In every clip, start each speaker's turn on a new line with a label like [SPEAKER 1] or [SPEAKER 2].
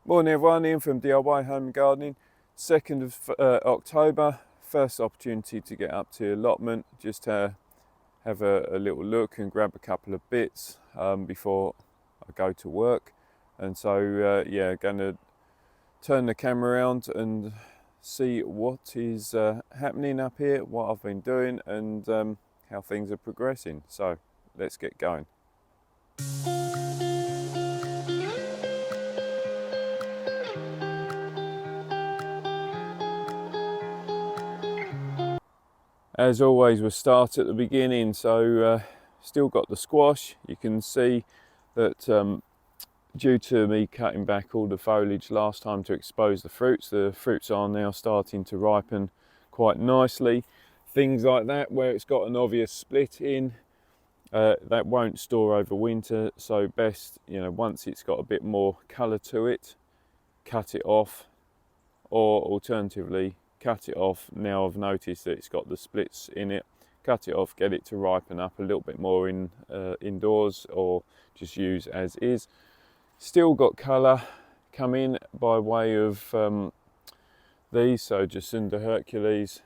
[SPEAKER 1] Morning everyone, Ian from DIY Home and Gardening. 2nd of October, first opportunity to get up to Allotment, just to have a little look and grab a couple of bits before I go to work. And so yeah, going to turn the camera around and see what is happening up here, what I've been doing and how things are progressing. So let's get going. As always, we'll start at the beginning. So still got the squash. You can see that due to me cutting back all the foliage last time to expose the fruits are now starting to ripen quite nicely. Things like that where it's got an obvious split in, that won't store over winter, so best, once it's got a bit more colour to it, cut it off, or alternatively cut it off. Now I've noticed that it's got the splits in it, cut it off, get it to ripen up a little bit more indoors, or just use as is. Still got colour come in by way of these, so Jacinda Hercules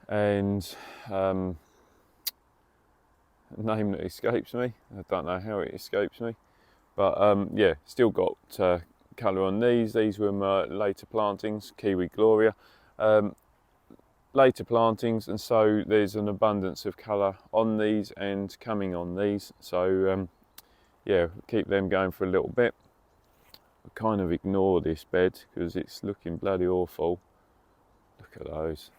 [SPEAKER 1] and a name that escapes me. I don't know how it escapes me, but yeah, still got colour on these. These were my later plantings, Kiwi Gloria, later plantings, and so there's an abundance of colour on these and coming on these. So yeah, keep them going for a little bit. I kind of ignore this bed because it's looking bloody awful. Look at those,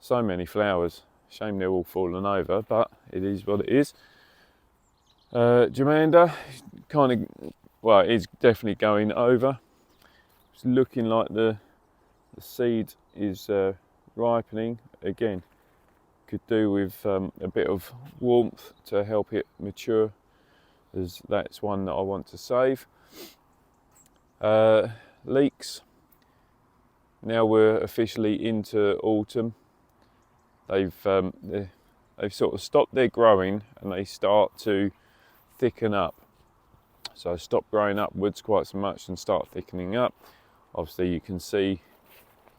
[SPEAKER 1] so many flowers. Shame they're all fallen over, but it is what it is. Germander, kind of, well, it is definitely going over. It's looking like the seed is ripening. Again, could do with a bit of warmth to help it mature, as that's one that I want to save. Leeks, now we're officially into autumn. They've sort of stopped their growing and they start to thicken up. So stop growing upwards quite so much and start thickening up. Obviously you can see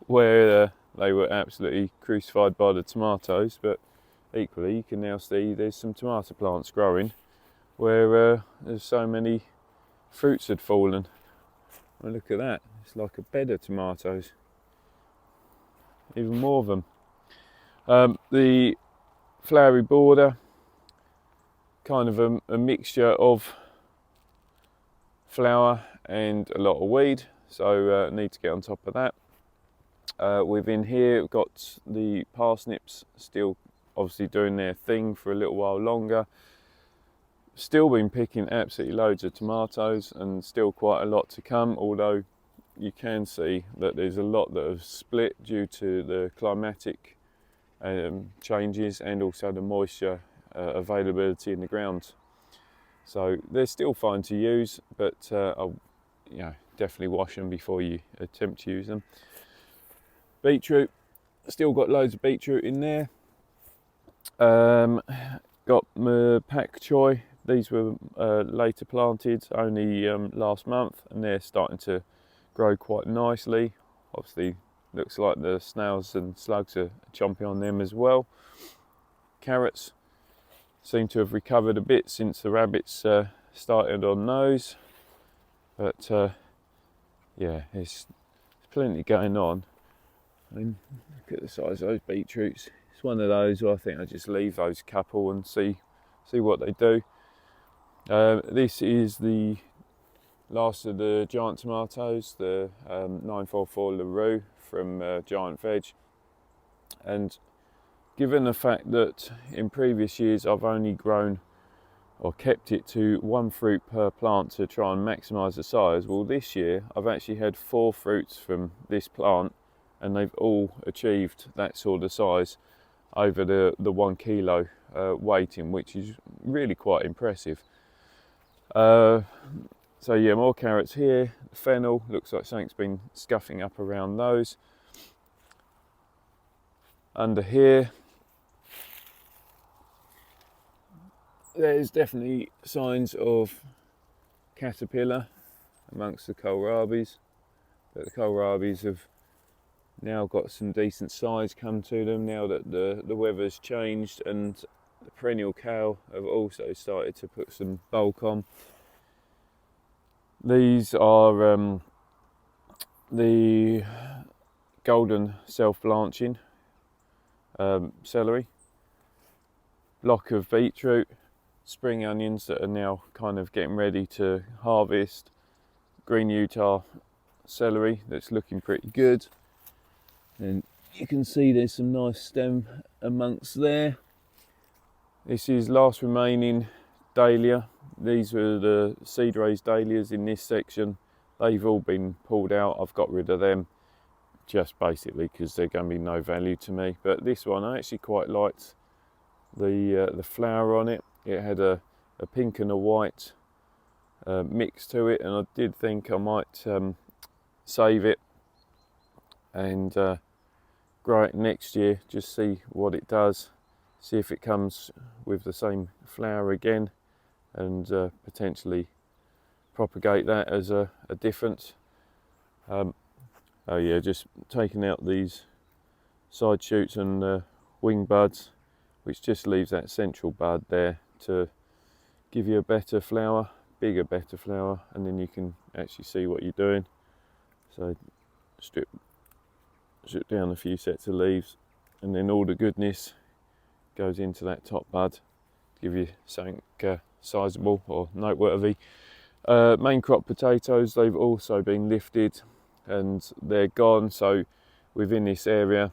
[SPEAKER 1] where they were absolutely crucified by the tomatoes, but equally you can now see there's some tomato plants growing where there's so many fruits had fallen. Well, look at that, it's like a bed of tomatoes, even more of them. The flowery border, kind of a mixture of flower and a lot of weed, so need to get on top of that. Within here we've got the parsnips still obviously doing their thing for a little while longer. Still been picking absolutely loads of tomatoes and still quite a lot to come, although you can see that there's a lot that have split due to the climatic changes and also the moisture availability in the ground. So they're still fine to use, but I'll definitely wash them before you attempt to use them. Beetroot, still got loads of beetroot in there. Got my pak choi. These were later planted, only last month, and they're starting to grow quite nicely. Obviously looks like the snails and slugs are chomping on them as well. Carrots seem to have recovered a bit since the rabbits started on those, but yeah, there's plenty going on. I mean, look at the size of those beetroots. It's one of those where I think I just leave those couple and see what they do. This is the last of the giant tomatoes, the 944 LaRue from Giant Veg, and given the fact that in previous years I've only grown or kept it to one fruit per plant to try and maximise the size, well, this year I've actually had 4 fruits from this plant and they've all achieved that sort of size over the 1 kilo weighting, which is really quite impressive. So yeah, more carrots here. Fennel, looks like something's been scuffing up around those. Under here, there's definitely signs of caterpillar amongst the kohlrabis, but the kohlrabis have now got some decent size come to them now that the weather's changed, and the perennial kale have also started to put some bulk on. These are the golden self-blanching celery, block of beetroot, spring onions that are now kind of getting ready to harvest, green Utah celery that's looking pretty good, and you can see there's some nice stem amongst there. This is last remaining dahlia. These were the seed raised dahlias in this section. They've all been pulled out. I've got rid of them just basically because they're going to be no value to me. But this one I actually quite liked the flower on it. It had a pink and a white mix to it, and I did think I might save it and grow it next year, just see what it does, see if it comes with the same flower again, and potentially propagate that as a difference. Oh yeah, just taking out these side shoots and wing buds, which just leaves that central bud there to give you a better flower, better flower, and then you can actually see what you're doing. So strip down a few sets of leaves, and then all the goodness goes into that top bud, give you something sizable or noteworthy. Main crop potatoes, they've also been lifted and they're gone, so within this area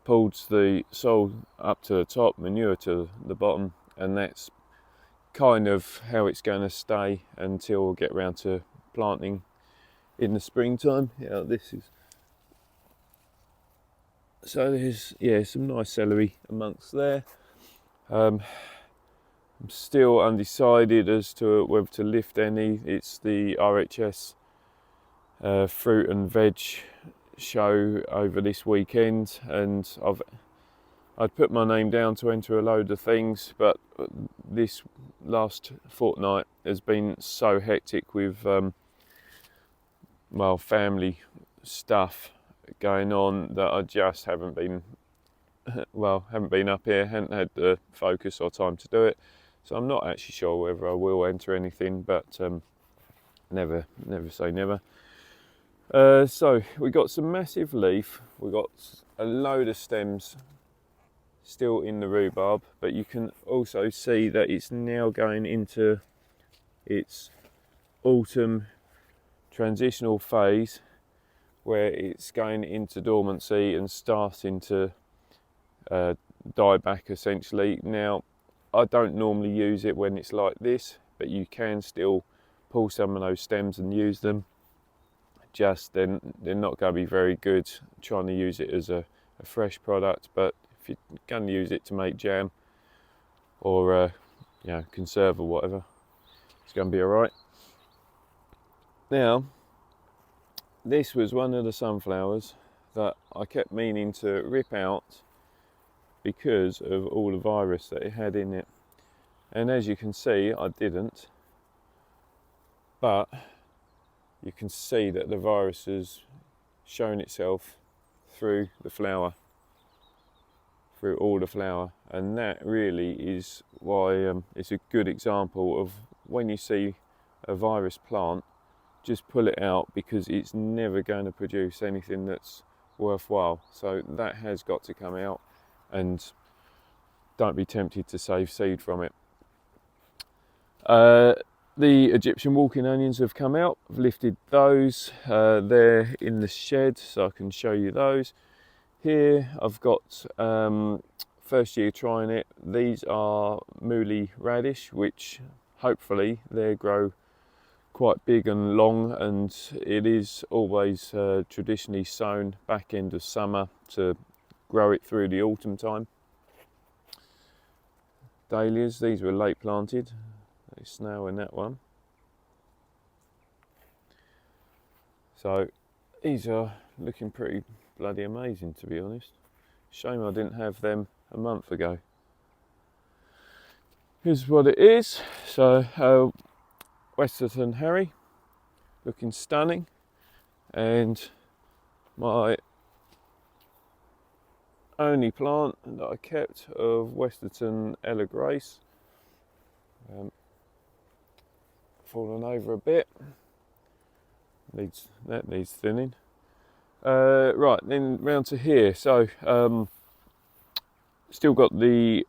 [SPEAKER 1] pulled the soil up to the top, manure to the bottom, and that's kind of how it's going to stay until we get around to planting in the springtime. Yeah, this is, so there's some nice celery amongst there. I'm still undecided as to whether to lift any. It's the RHS fruit and veg show over this weekend, and I'd put my name down to enter a load of things, but this last fortnight has been so hectic with well, family stuff going on that I just haven't been up here, haven't had the focus or time to do it. So I'm not actually sure whether I will enter anything, but never say never. So we got some massive leaf, we got a load of stems still in the rhubarb, but you can also see that it's now going into its autumn transitional phase where it's going into dormancy and starting to die back essentially. Now, I don't normally use it when it's like this, but you can still pull some of those stems and use them. Just then they're not going to be very good trying to use it as a fresh product, but if you're going to use it to make jam or conserve or whatever, it's going to be all right. Now, this was one of the sunflowers that I kept meaning to rip out because of all the virus that it had in it, and as you can see I didn't, but you can see that the virus has shown itself through the flower, through all the flower, and that really is why it's a good example of when you see a virus plant, just pull it out, because it's never going to produce anything that's worthwhile. So that has got to come out, and don't be tempted to save seed from it. The Egyptian walking onions have come out. I've lifted those. They're in the shed, so I can show you those. Here I've got first year trying it. These are mooly radish, which hopefully they grow quite big and long, and it is always traditionally sown back end of summer to grow it through the autumn time. Dahlias, these were late planted. There's snail in that one. So these are looking pretty bloody amazing, to be honest. Shame I didn't have them a month ago. Here's what it is. So Westerton Harry, looking stunning. And my only plant that I kept of Westerton Ella Grace, fallen over a bit, that needs thinning. Right, then round to here. So still got the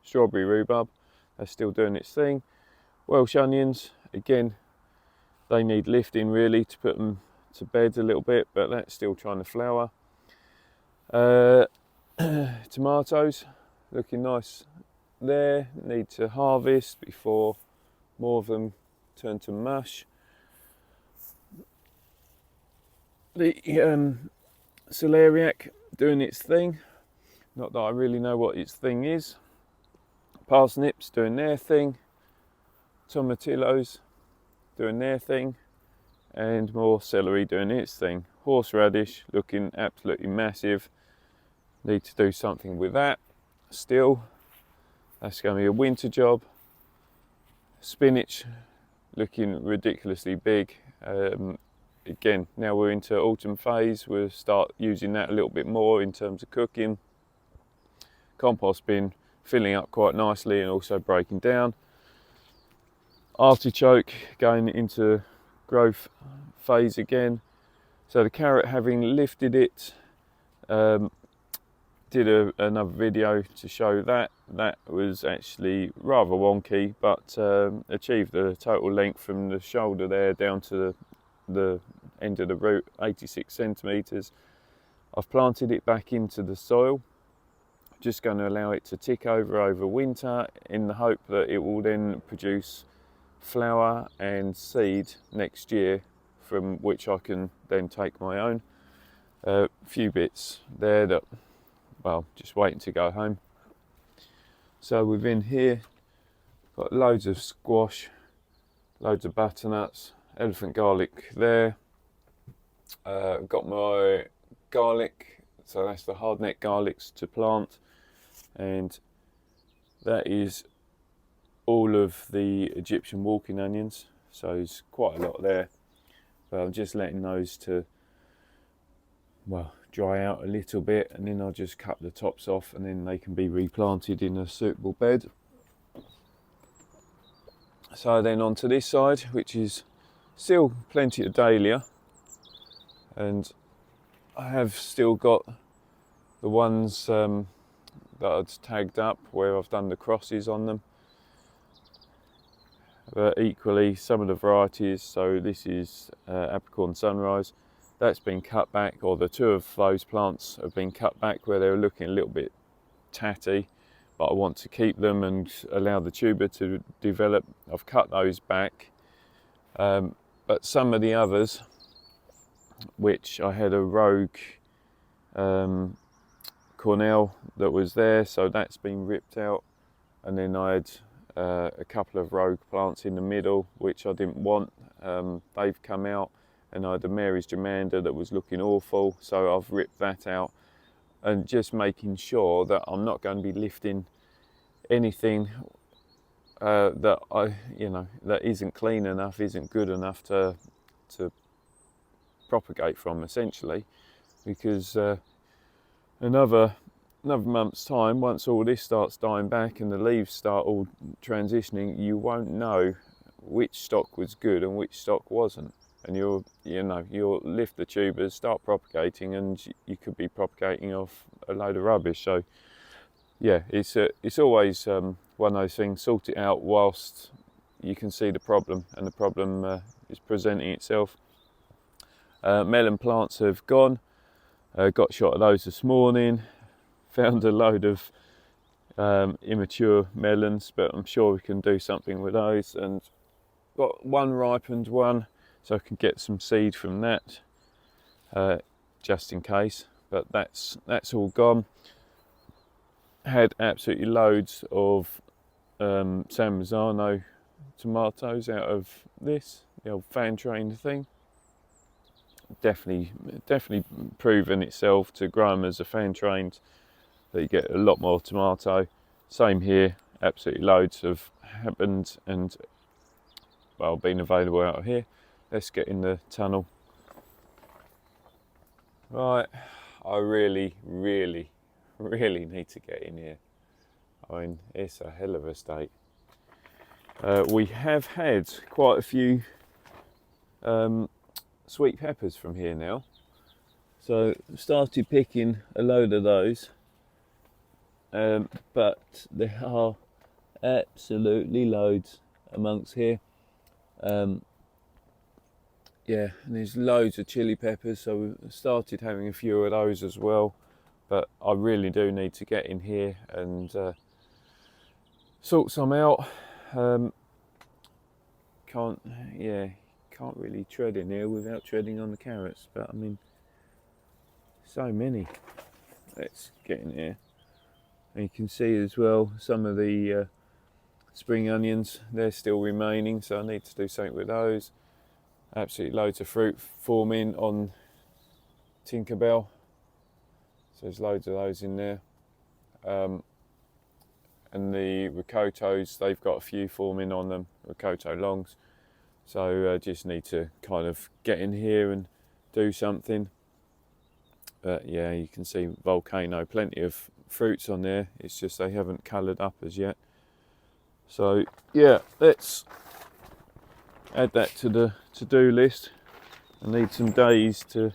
[SPEAKER 1] strawberry rhubarb. That's still doing its thing. Welsh onions, again, they need lifting really to put them to bed a little bit, but that's still trying to flower. Tomatoes, looking nice there. Need to harvest before more of them turn to mush. The celeriac doing its thing. Not that I really know what its thing is. Parsnips doing their thing. Tomatillos doing their thing. And more celery doing its thing. Horseradish looking absolutely massive. Need to do something with that still. That's going to be a winter job. Spinach looking ridiculously big. Again, now we're into autumn phase, we'll start using that a little bit more in terms of cooking. Compost bin filling up quite nicely and also breaking down. Artichoke going into growth phase again. So the carrot, having lifted it, did another video to show that. That was actually rather wonky, but achieved the total length from the shoulder there down to the end of the root, 86 centimetres. I've planted it back into the soil, just going to allow it to tick over winter in the hope that it will then produce flower and seed next year, from which I can then take my own. Few bits there that, well, just waiting to go home. So within here, got loads of squash, loads of butternuts, elephant garlic there. Got my garlic, so that's the hardneck garlics to plant, and that is all of the Egyptian walking onions, so there's quite a lot there, but I'm just letting those to, well, dry out a little bit, and then I'll just cut the tops off and then they can be replanted in a suitable bed. So then onto this side, which is still plenty of dahlia, and I have still got the ones that I'd tagged up where I've done the crosses on them, but equally some of the varieties. So this is Apricorn Sunrise, that's been cut back, or the two of those plants have been cut back where they were looking a little bit tatty, but I want to keep them and allow the tuber to develop. I've cut those back, but some of the others, which I had a rogue Cornell that was there, so that's been ripped out, and then I had a couple of rogue plants in the middle which I didn't want. They've come out, and I had a Mary's Germander that was looking awful, so I've ripped that out, and just making sure that I'm not going to be lifting anything that that isn't clean enough, isn't good enough to propagate from, essentially, because another month's time, once all this starts dying back and the leaves start all transitioning, you won't know which stock was good and which stock wasn't, and you'll lift the tubers, start propagating, and you could be propagating off a load of rubbish. So yeah, it's always one of those things. Sort it out whilst you can see the problem, and the problem is presenting itself. Melon plants have gone. Got shot of those this morning. Found a load of immature melons, but I'm sure we can do something with those. And got one ripened one, so I can get some seed from that, just in case. But that's all gone. Had absolutely loads of San Marzano tomatoes out of this, the old fan train thing. Definitely proven itself to grow them as a fan trained, that you get a lot more tomato. Same here, absolutely loads have happened, and well, been available out of here. Let's get in the tunnel. Right, I really need to get in here. I mean, it's a hell of a state. We have had quite a few sweet peppers from here now. So started picking a load of those, but there are absolutely loads amongst here. Yeah, and there's loads of chili peppers, so we started having a few of those as well. But I really do need to get in here and sort some out. Can't really tread in here without treading on the carrots. But I mean, so many. Let's get in here. And you can see as well some of the spring onions, they're still remaining, so I need to do something with those. Absolutely loads of fruit forming on Tinkerbell, so there's loads of those in there. And the ricotos, they've got a few forming on them, ricoto longs. So just need to kind of get in here and do something. But yeah, you can see volcano, plenty of fruits on there. It's just they haven't coloured up as yet. So yeah, let's add that to the to-do list. I need some days to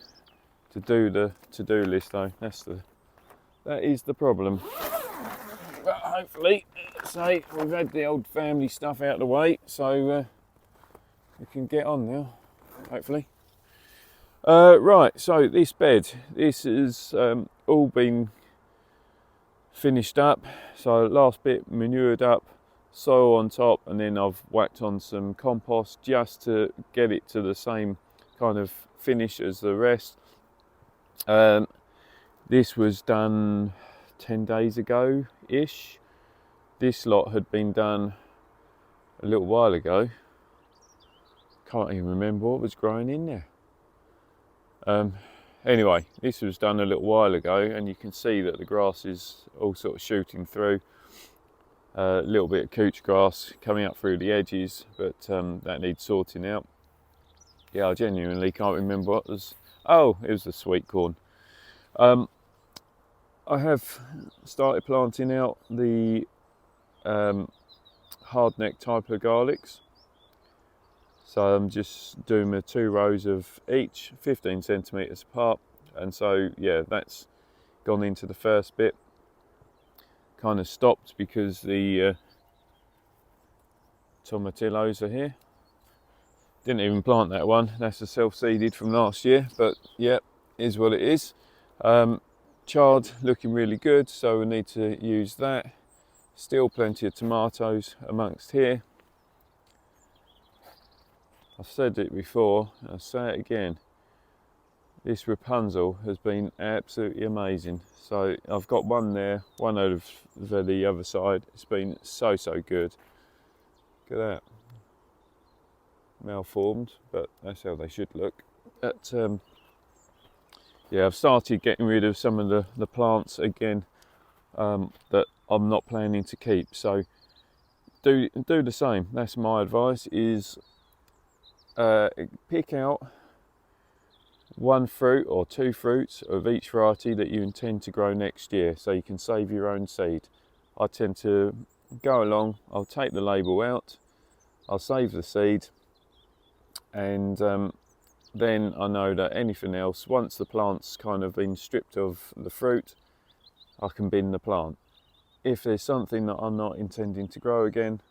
[SPEAKER 1] do the to-do list though. That is the problem. But hopefully, say we've had the old family stuff out of the way, so we can get on now. Hopefully. Right. So this bed, this has all been finished up. So last bit manured up, soil on top, and then I've whacked on some compost just to get it to the same kind of finish as the rest. This was done 10 days ago ish. This lot had been done a little while ago. Can't even remember what was growing in there. Anyway, this was done a little while ago, and you can see that the grass is all sort of shooting through. A little bit of couch grass coming up through the edges, but that needs sorting out. Yeah, I genuinely can't remember what was. Oh, it was the sweet corn. I have started planting out the hardneck type of garlics. So I'm just doing my 2 rows of each, 15 centimetres apart. And so, yeah, that's gone into the first bit. Kind of stopped because the tomatillos are here. Didn't even plant that one. That's a self-seeded from last year, but yeah, is what it is. Chard looking really good, so we need to use that. Still plenty of tomatoes amongst here. I've said it before, I'll say it again. This Rapunzel has been absolutely amazing. So I've got one there, one over the other side. It's been so good. Look at that. Malformed, but that's how they should look. But yeah, I've started getting rid of some of the plants again that I'm not planning to keep. So do the same. That's my advice, is pick out 1 fruit or 2 fruits of each variety that you intend to grow next year, so you can save your own seed. I tend to go along, I'll take the label out, I'll save the seed, and then I know that anything else, once the plant's kind of been stripped of the fruit, I can bin the plant. If there's something that I'm not intending to grow again,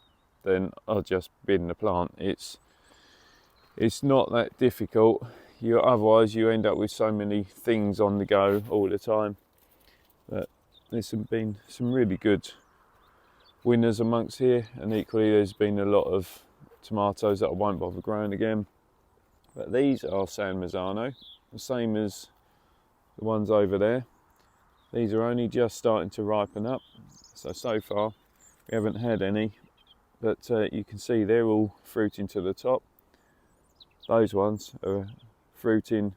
[SPEAKER 1] then I'll just bin the plant. It's not that difficult. Otherwise you end up with so many things on the go all the time. But there's been some really good winners amongst here, and equally there's been a lot of tomatoes that I won't bother growing again. But these are San Marzano, the same as the ones over there. These are only just starting to ripen up, so far we haven't had any, but you can see they're all fruiting to the top. Those ones are fruiting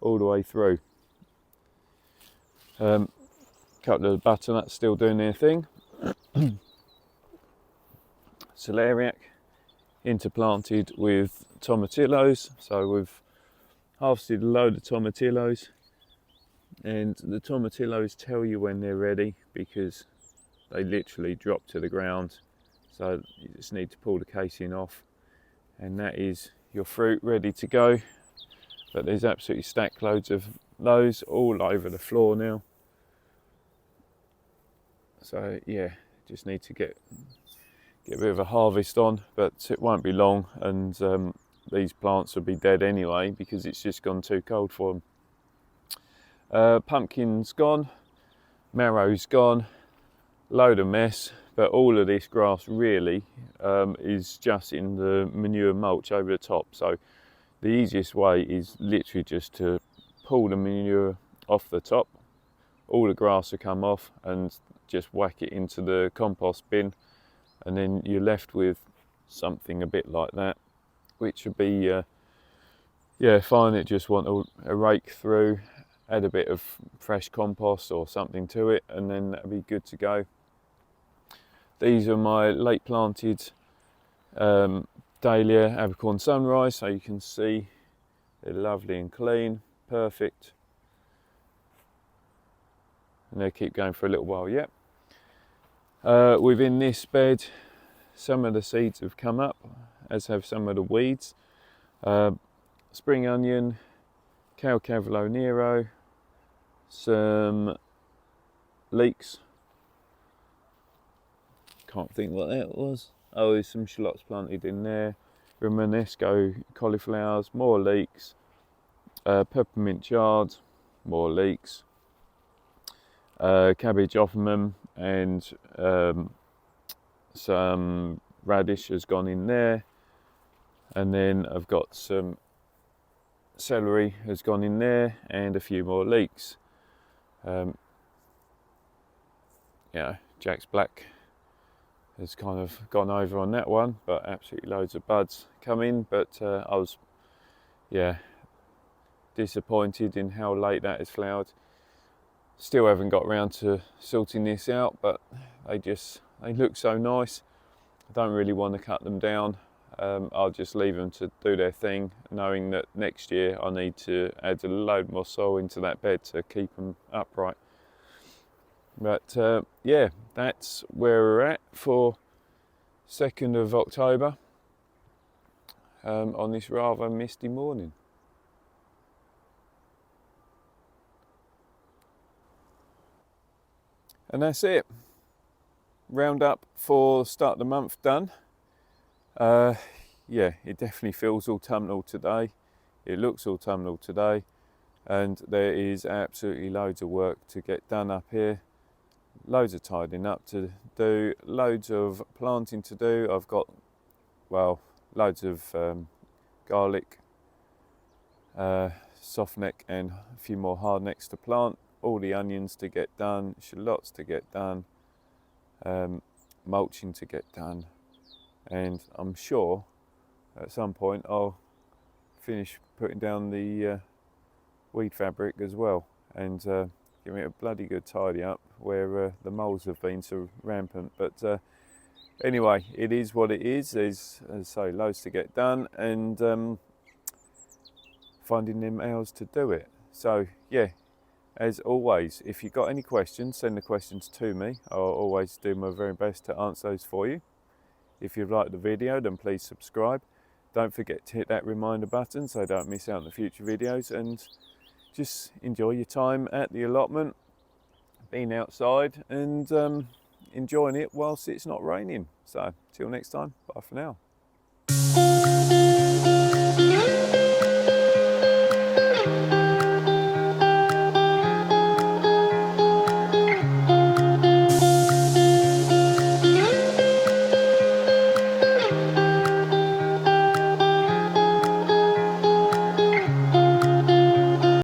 [SPEAKER 1] all the way through. Couple of butternuts still doing their thing. Celeriac interplanted with tomatillos. So we've harvested a load of tomatillos, and the tomatillos tell you when they're ready because they literally drop to the ground. So you just need to pull the casing off, and that is your fruit ready to go. But there's absolutely stack loads of those all over the floor now. So yeah, just need to get a bit of a harvest on, but it won't be long, and these plants will be dead anyway because it's just gone too cold for them. Pumpkin's gone, marrow's gone, load of mess, but all of this grass really is just in the manure mulch over the top. So the easiest way is literally just to pull the manure off the top, all the grass will come off, and just whack it into the compost bin, and then you're left with something a bit like that, which would be yeah, fine. It just want a rake through, add a bit of fresh compost or something to it, and then that'll be good to go. These are my late planted Dahlia Abercorn Sunrise, so you can see they're lovely and clean, perfect, and they'll keep going for a little while yet. Within this bed, some of the seeds have come up, as have some of the weeds. Spring onion, Cavallo Nero, some leeks. Can't think what that was. Oh, there's some shallots planted in there. Romanesco cauliflowers, more leeks. Peppermint chard, more leeks. Cabbage offenham, and some radish has gone in there. And then I've got some celery has gone in there, and a few more leeks. Yeah, Jack's Black has kind of gone over on that one, but absolutely loads of buds come in. But I was, yeah, disappointed in how late that has flowered. Still haven't got around to sorting this out, but they look so nice. I don't really want to cut them down. I'll just leave them to do their thing, knowing that next year I need to add a load more soil into that bed to keep them upright. But yeah, that's where we're at for 2nd of October on this rather misty morning. And that's it. Roundup for start of the month done. Yeah, it definitely feels autumnal today. It looks autumnal today, and there is absolutely loads of work to get done up here. Loads of tidying up to do, loads of planting to do. I've got, well, loads of garlic, softneck, and a few more hardnecks to plant. All the onions to get done, shallots to get done, mulching to get done, and I'm sure at some point I'll finish putting down the weed fabric as well, and give it a bloody good tidy up where the moles have been so rampant. But anyway, it is what it is. There's, as I say, loads to get done, and finding them hours to do it. So yeah, as always, if you've got any questions, send the questions to me. I'll always do my very best to answer those for you. If you've liked the video, then please subscribe. Don't forget to hit that reminder button so don't miss out on the future videos, and just enjoy your time at the allotment, being outside and enjoying it whilst it's not raining. So till next time, bye for now.